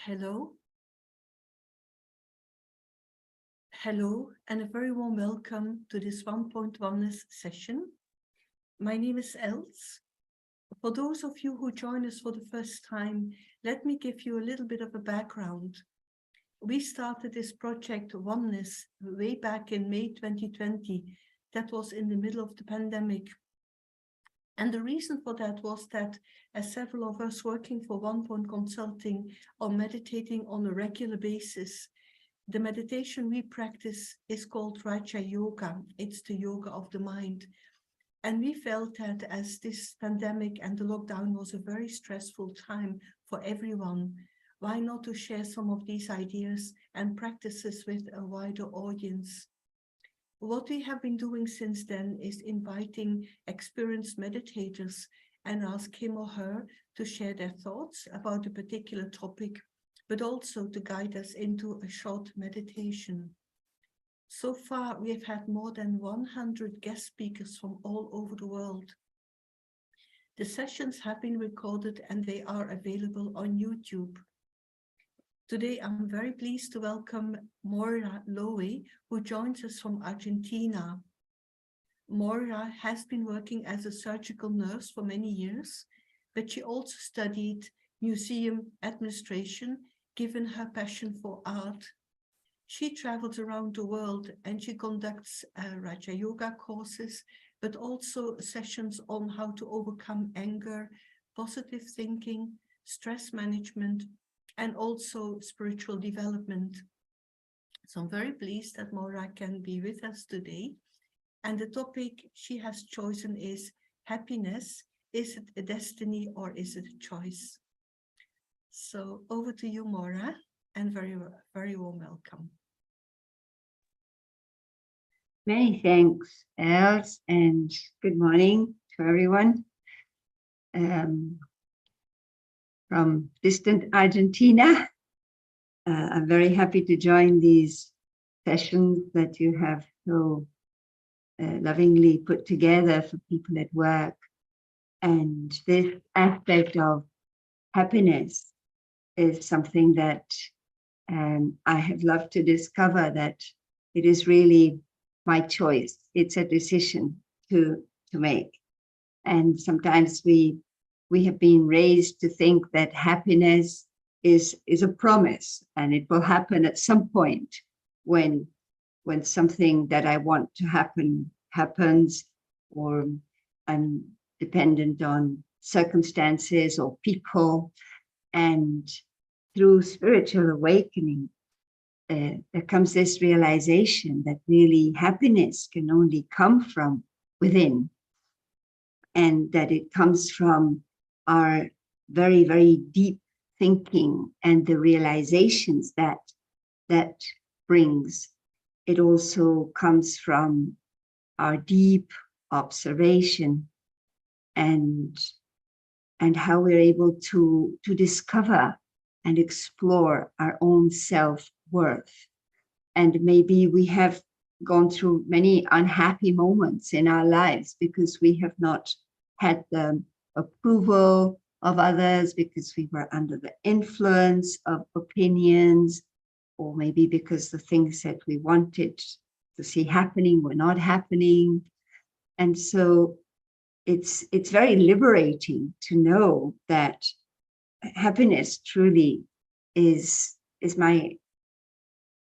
Hello. Hello, and a very warm welcome to this Oneness session. My name is Els. For those of you who join us for the first time, let me give you a little bit of a background. We started this project Oneness way back in May 2020. That was in the middle of the pandemic. And the reason for that was that as several of us working for Onepoint Consulting are meditating on a regular basis, the meditation we practice is called Raja Yoga. It's the yoga of the mind. And we felt that as this pandemic and the lockdown was a very stressful time for everyone, why not to share some of these ideas and practices with a wider audience? What we have been doing since then is inviting experienced meditators and ask him or her to share their thoughts about a particular topic, but also to guide us into a short meditation. So far, we have had more than 100 guest speakers from all over the world. The sessions have been recorded and they are available on YouTube. Today, I'm very pleased to welcome Moira Lowe, who joins us from Argentina. Moira has been working as a surgical nurse for many years, but she also studied museum administration, given her passion for art. She travels around the world and she conducts Raja Yoga courses, but also sessions on how to overcome anger, positive thinking, stress management, and also spiritual development. So I'm very pleased that Moira can be with us today. And the topic she has chosen is happiness. Is it a destiny or is it a choice? So over to you, Moira, and very warm welcome. Many thanks, Els, and good morning to everyone. From distant Argentina, I'm very happy to join these sessions that you have so lovingly put together for people at work. And this aspect of happiness is something that I have loved to discover, that it is really my choice. It's a decision to make. And sometimes we have been raised to think that happiness is a promise and it will happen at some point when something that I want to happen happens, or I'm dependent on circumstances or people. And through spiritual awakening, there comes this realization that really happiness can only come from within, and that it comes from our very, very deep thinking and the realizations that brings. It also comes from our deep observation and how we're able to discover and explore our own self-worth. And maybe we have gone through many unhappy moments in our lives because we have not had the approval of others, because we were under the influence of opinions, or maybe because the things that we wanted to see happening were not happening. And so it's very liberating to know that happiness truly is my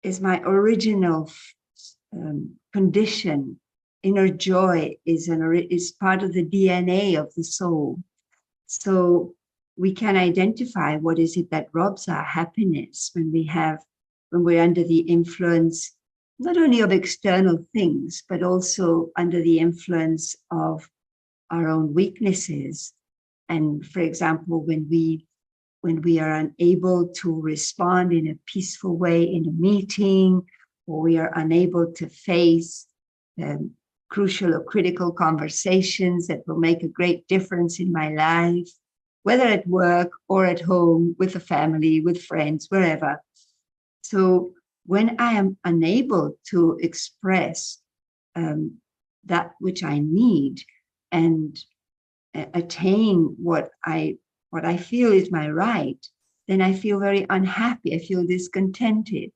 original condition. Inner joy is part of the DNA of the soul. So we can identify what is it that robs our happiness when we're under the influence not only of external things, but also under the influence of our own weaknesses. And for example, when we are unable to respond in a peaceful way in a meeting, or we are unable to face crucial or critical conversations that will make a great difference in my life, whether at work or at home, with the family, with friends, wherever. So when I am unable to express that which I need and attain what I feel is my right, then I feel very unhappy. I feel discontented.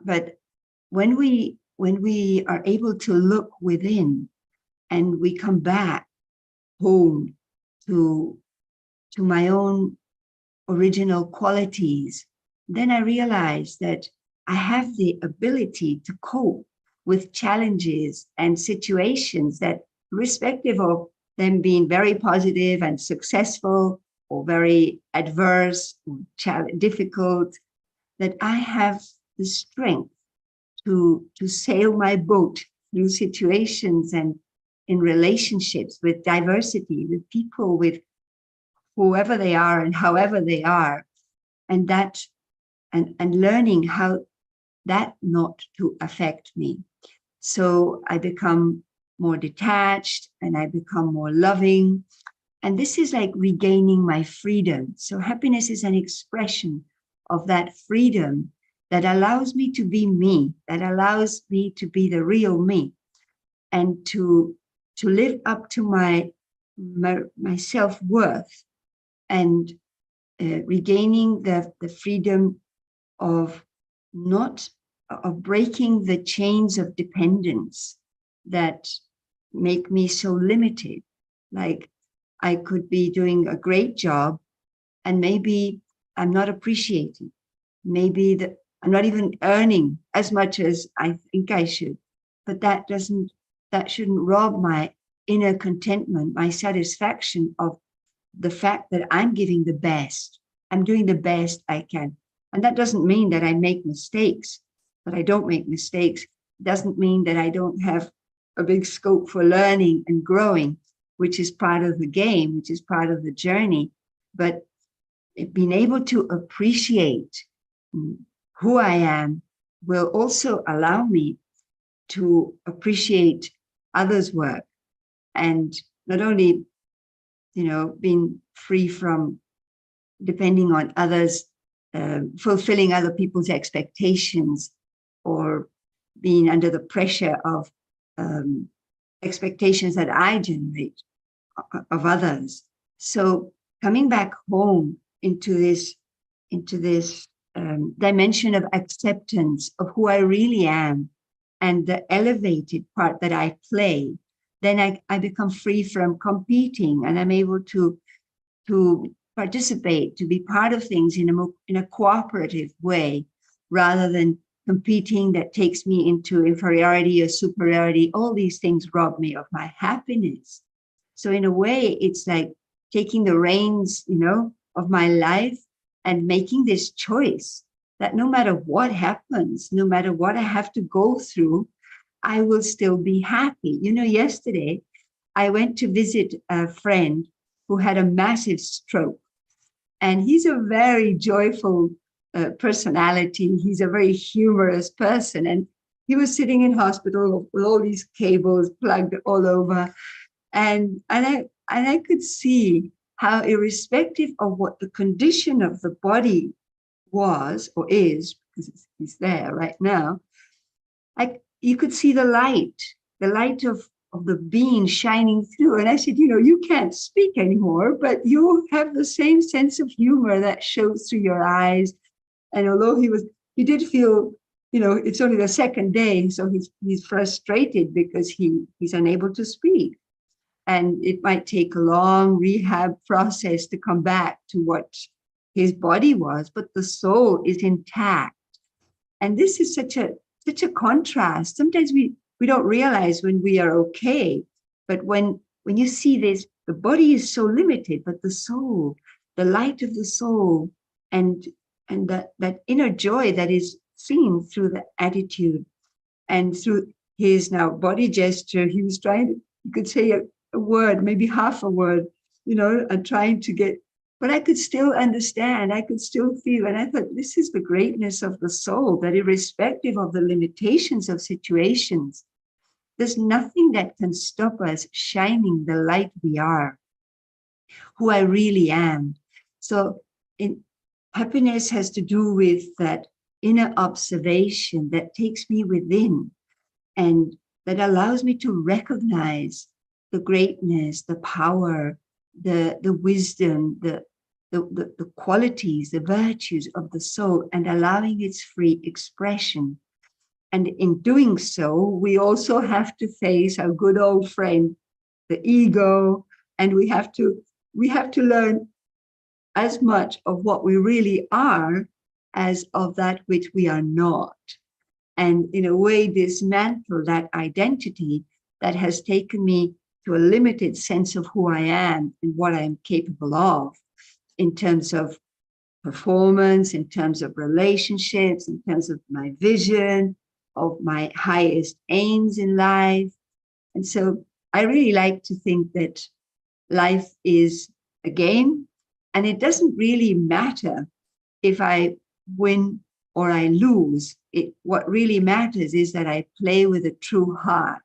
But when we are able to look within and we come back home to my own original qualities, then I realize that I have the ability to cope with challenges and situations that, irrespective of them being very positive and successful or very adverse or difficult, that I have the strength to sail my boat through situations and in relationships with diversity, with people, with whoever they are and however they are, and that and learning how that not to affect me. So I become more detached and I become more loving. And this is like regaining my freedom. So happiness is an expression of that freedom that allows me to be me, that allows me to be the real me, and to live up to my self-worth, and regaining the freedom of breaking the chains of dependence that make me so limited. Like, I could be doing a great job and maybe I'm not appreciated. Maybe I'm not even earning as much as I think I should, but that shouldn't rob my inner contentment, my satisfaction of the fact that I'm giving the best. I'm doing the best I can. And that doesn't mean that I make mistakes, that I don't make mistakes. It doesn't mean that I don't have a big scope for learning and growing, which is part of the game, which is part of the journey. But being able to appreciate who I am will also allow me to appreciate others' work, and not only, being free from depending on others, fulfilling other people's expectations, or being under the pressure of expectations that I generate of others. So coming back home into this dimension of acceptance of who I really am and the elevated part that I play, then I become free from competing, and I'm able to participate, to be part of things in a cooperative way, rather than competing that takes me into inferiority or superiority. All these things rob me of my happiness. So in a way, it's like taking the reins, of my life and making this choice that no matter what happens, no matter what I have to go through, I will still be happy. Yesterday, I went to visit a friend who had a massive stroke. And he's a very joyful personality. He's a very humorous person. And he was sitting in hospital with all these cables plugged all over. And I could see how, irrespective of what the condition of the body was or is, because he's there right now, you could see the light of the being shining through. And I said, you can't speak anymore, but you have the same sense of humor that shows through your eyes. And although he did feel, it's only the second day, so he's frustrated because he's unable to speak. And it might take a long rehab process to come back to what his body was, but the soul is intact. And this is such a contrast. Sometimes we don't realize when we are okay, but when you see this, the body is so limited, but the soul, the light of the soul, and that inner joy that is seen through the attitude and through his now body gesture. He was trying, you could say a word, maybe half a word, and trying to get, but I could still understand, I could still feel. And I thought, this is the greatness of the soul, that irrespective of the limitations of situations, there's nothing that can stop us shining the light we are, who I really am. So happiness has to do with that inner observation that takes me within, and that allows me to recognize the greatness, the power, the wisdom, the qualities, the virtues of the soul, and allowing its free expression. And in doing so, we also have to face our good old friend, the ego, and we have to learn as much of what we really are as of that which we are not. And in a way, dismantle that identity that has taken me to a limited sense of who I am and what I am capable of in terms of performance, in terms of relationships, in terms of my vision, of my highest aims in life. And so I really like to think that life is a game, and it doesn't really matter if I win or I lose. What really matters is that I play with a true heart.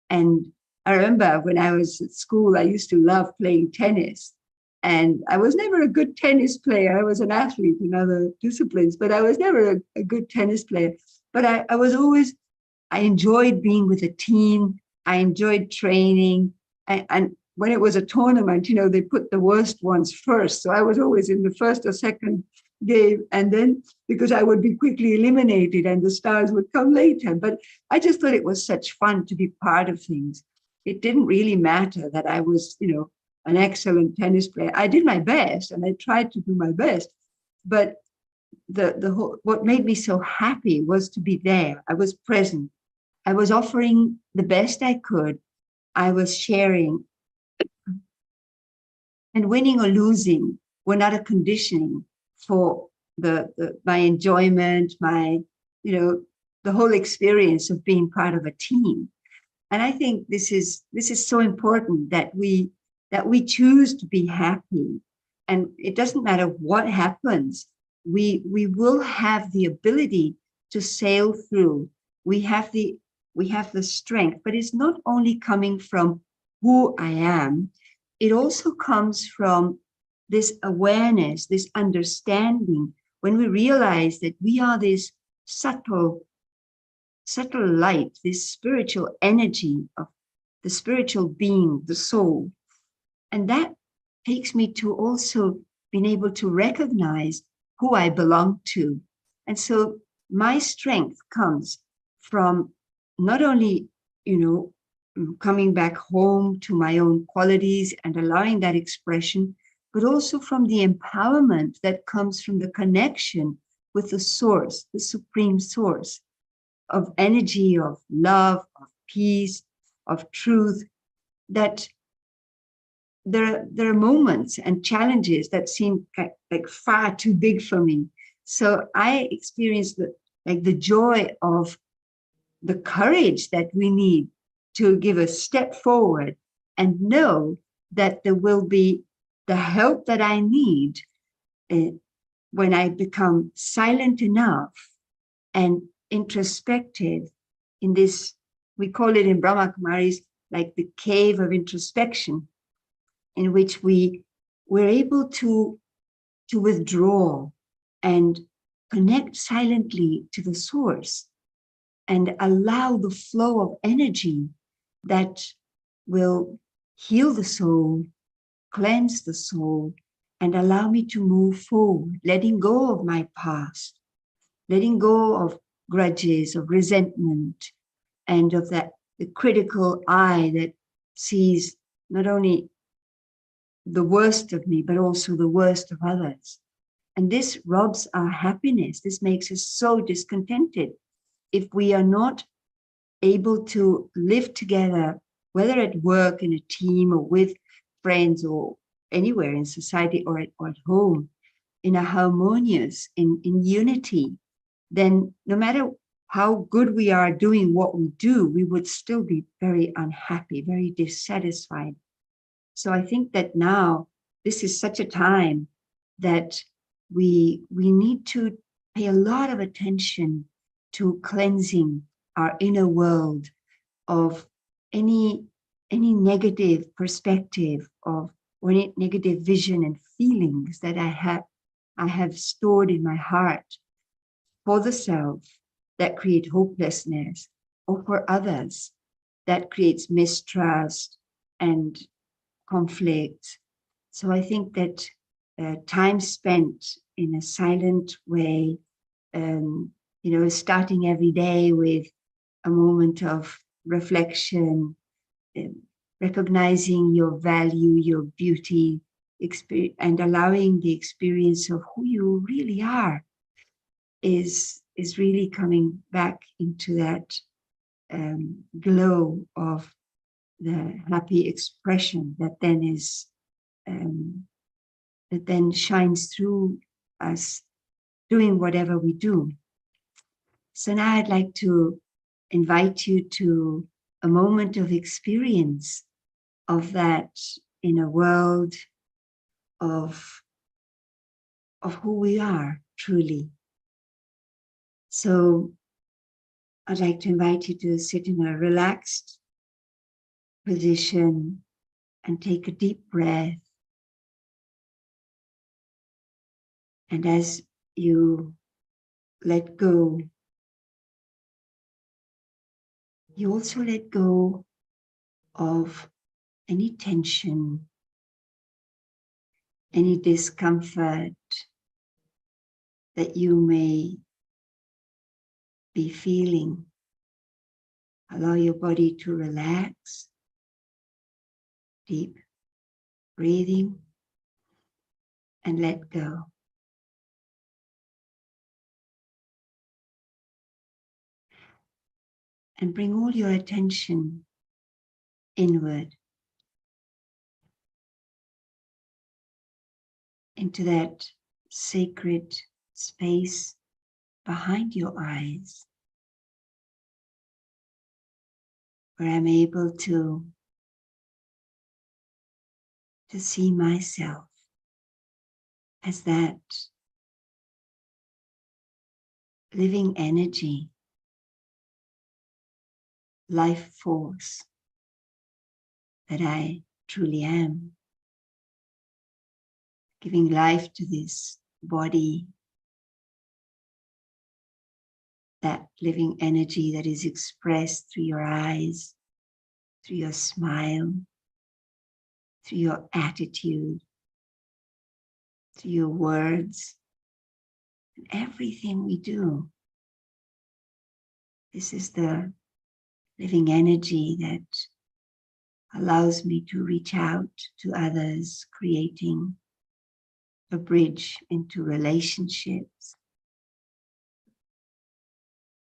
And I remember when I was at school, I used to love playing tennis. And I was never a good tennis player. I was an athlete in other disciplines, but I was never a good tennis player. But I enjoyed being with a team. I enjoyed training. And when it was a tournament, they put the worst ones first. So I was always in the first or second game. And then because I would be quickly eliminated and the stars would come later. But I just thought it was such fun to be part of things. It didn't really matter that I was, an excellent tennis player. I did my best and I tried to do my best. But what made me so happy was to be there. I was present. I was offering the best I could. I was sharing. And winning or losing were not a conditioning for my enjoyment, the whole experience of being part of a team. And I think this is so important that we choose to be happy. And it doesn't matter what happens. We will have the ability to sail through. We have the strength, but it's not only coming from who I am, it also comes from this awareness, this understanding, when we realize that we are this subtle light, this spiritual energy of the spiritual being, the soul. And that takes me to also being able to recognize who I belong to. And so my strength comes from not only, coming back home to my own qualities and allowing that expression, but also from the empowerment that comes from the connection with the source, the supreme source of energy, of love, of peace, of truth, that there are moments and challenges that seem like far too big for me. So I experienced the joy of the courage that we need to give a step forward and know that there will be the help that I need when I become silent enough and introspective in this, we call it in Brahma Kumaris, like the cave of introspection, in which we're able to withdraw and connect silently to the source and allow the flow of energy that will heal the soul, cleanse the soul, and allow me to move forward, letting go of my past, letting go of grudges, of resentment, and of the critical eye that sees not only the worst of me, but also the worst of others. And this robs our happiness. This makes us so discontented if we are not able to live together, whether at work, in a team, or with friends, or anywhere in society, or at home, in a harmonious, in unity. Then no matter how good we are doing what we do, we would still be very unhappy, very dissatisfied. So I think that now this is such a time that we need to pay a lot of attention to cleansing our inner world of any negative perspective or any negative vision and feelings that I have stored in my heart for the self that create hopelessness, or for others that creates mistrust and conflict. So I think that time spent in a silent way, starting every day with a moment of reflection, recognizing your value, your beauty, and allowing the experience of who you really are is really coming back into that glow of the happy expression that then is that then shines through us doing whatever we do. So now I'd like to invite you to a moment of experience of that in a world of who we are truly. So I'd like to invite you to sit in a relaxed position and take a deep breath. And as you let go, you also let go of any tension, any discomfort that you may be feeling. Allow your body to relax. Deep breathing and let go. And bring all your attention inward into that sacred space behind your eyes, where I'm able to see myself as that living energy, life force that I truly am, giving life to this body, that living energy that is expressed through your eyes, through your smile, through your attitude, through your words, and everything we do. This is the living energy that allows me to reach out to others, creating a bridge into relationships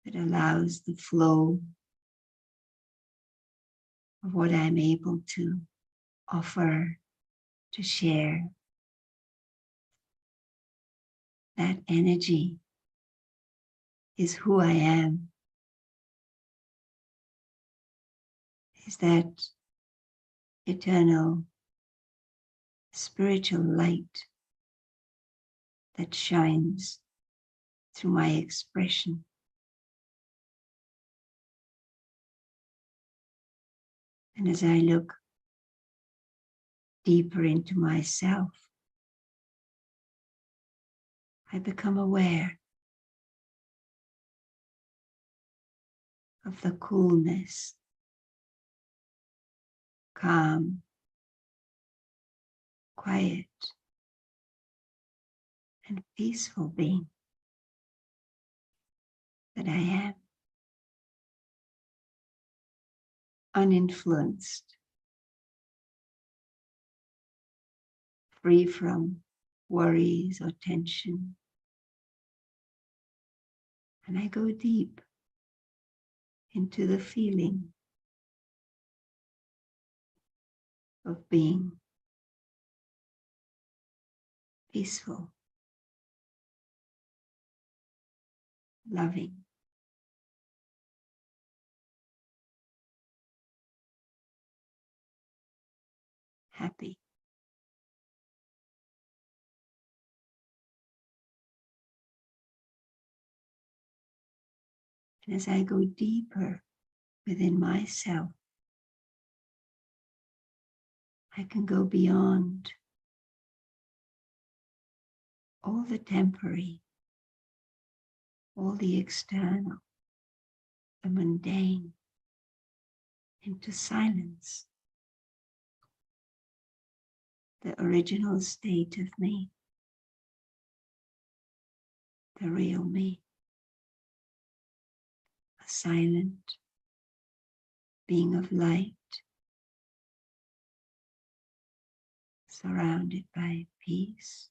that allows the flow of what I'm able to offer, to share. That energy is who I am. Is that eternal spiritual light that shines through my expression. And as I look deeper into myself, I become aware of the coolness, calm, quiet, and peaceful being that I am, uninfluenced, free from worries or tension. And I go deep into the feeling of being peaceful, loving, happy. And as I go deeper within myself, I can go beyond all the temporary, all the external, the mundane, into silence, the original state of me, the real me, a silent being of light, surrounded by peace,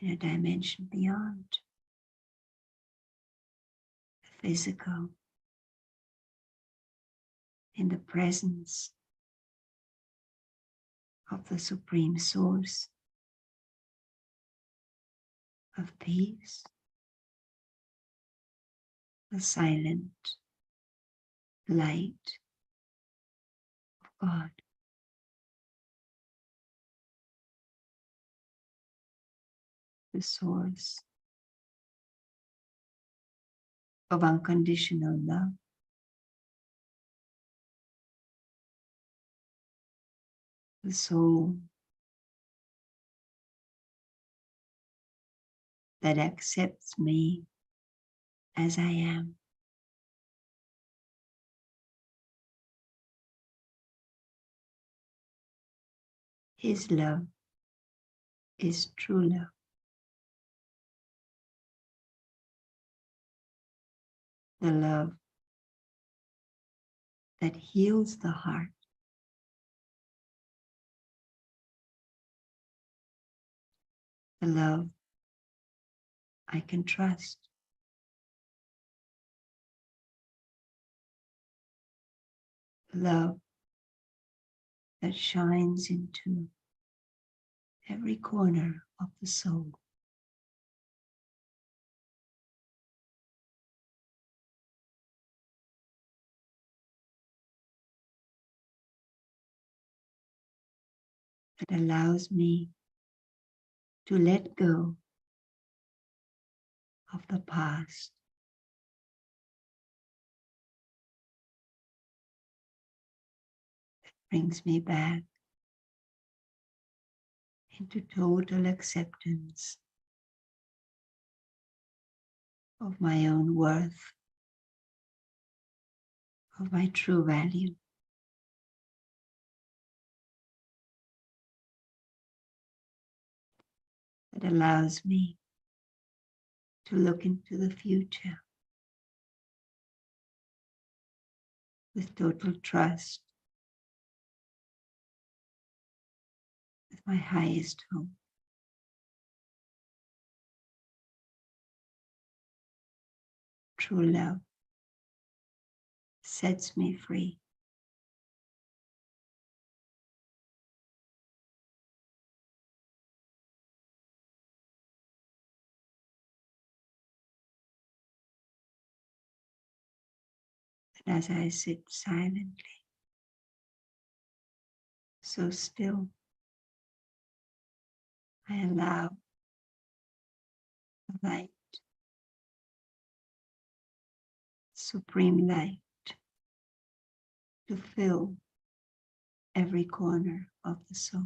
in a dimension beyond the physical, in the presence of the Supreme Source of peace, the silent light of God. The source of unconditional love. The soul that accepts me as I am. His love is true love. The love that heals the heart. The love I can trust. The love that shines into every corner of the soul. That allows me to let go of the past. That brings me back into total acceptance of my own worth, of my true value. That allows me to look into the future with total trust, with my highest hope. True love sets me free. And as I sit silently, so still, I allow the light, supreme light, to fill every corner of the soul.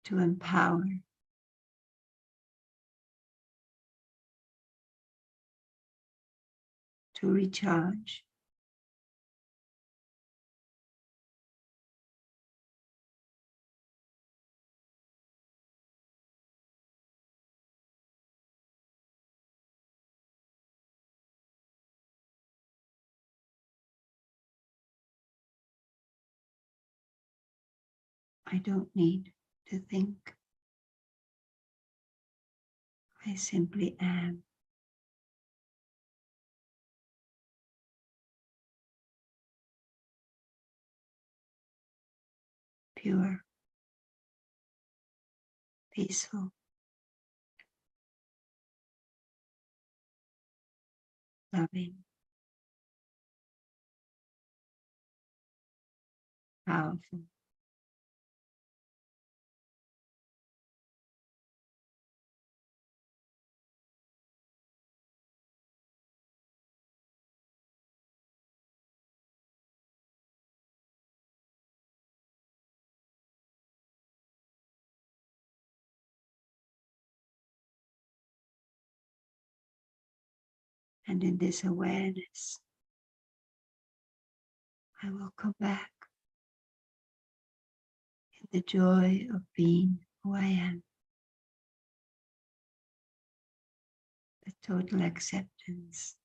To empower, to recharge, I don't need to think. I simply am. Pure, peaceful, loving, powerful. And in this awareness, I will come back in the joy of being who I am. The total acceptance.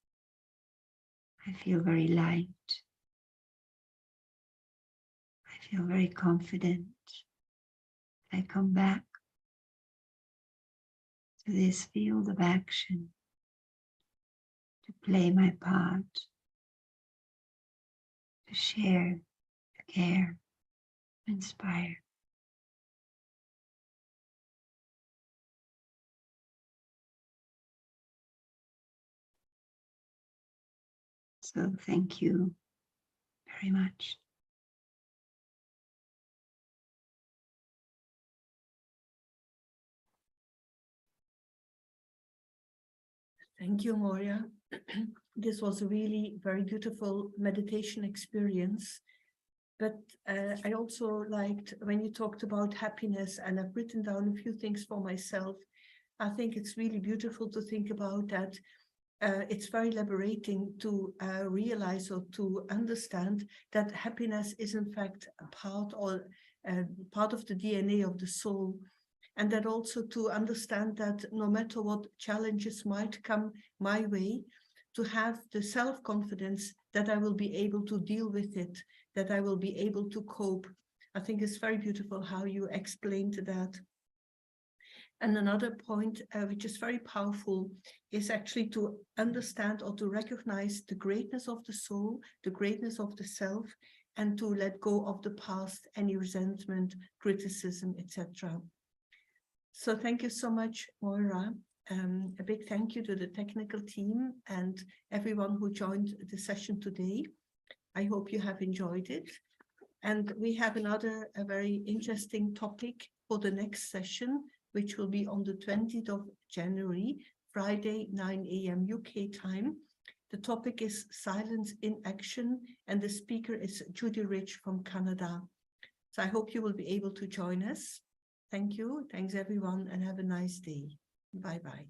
I feel very light. I feel very confident. I come back to this field of action to play my part, to share, to care, to inspire. So thank you very much. Thank you, Moira. This was a really very beautiful meditation experience. But I also liked when you talked about happiness, and I've written down a few things for myself. I think it's really beautiful to think about that. It's very liberating to realize or to understand that happiness is in fact a part or part of the DNA of the soul. And that also to understand that no matter what challenges might come my way, to have the self-confidence that I will be able to deal with it, that I will be able to cope. I think it's very beautiful how you explained that. And another point, which is very powerful, is actually to understand or to recognize the greatness of the soul, the greatness of the self, and to let go of the past, any resentment, criticism, etc. So thank you so much, Moira. A big thank you to the technical team and everyone who joined the session today. I hope you have enjoyed it. And we have another very interesting topic for the next session, which will be on the 20th of January, Friday, 9 a.m. UK time. The topic is Silence in Action, and the speaker is Judy Rich from Canada. So I hope you will be able to join us. Thank you. Thanks, everyone, and have a nice day. Bye-bye.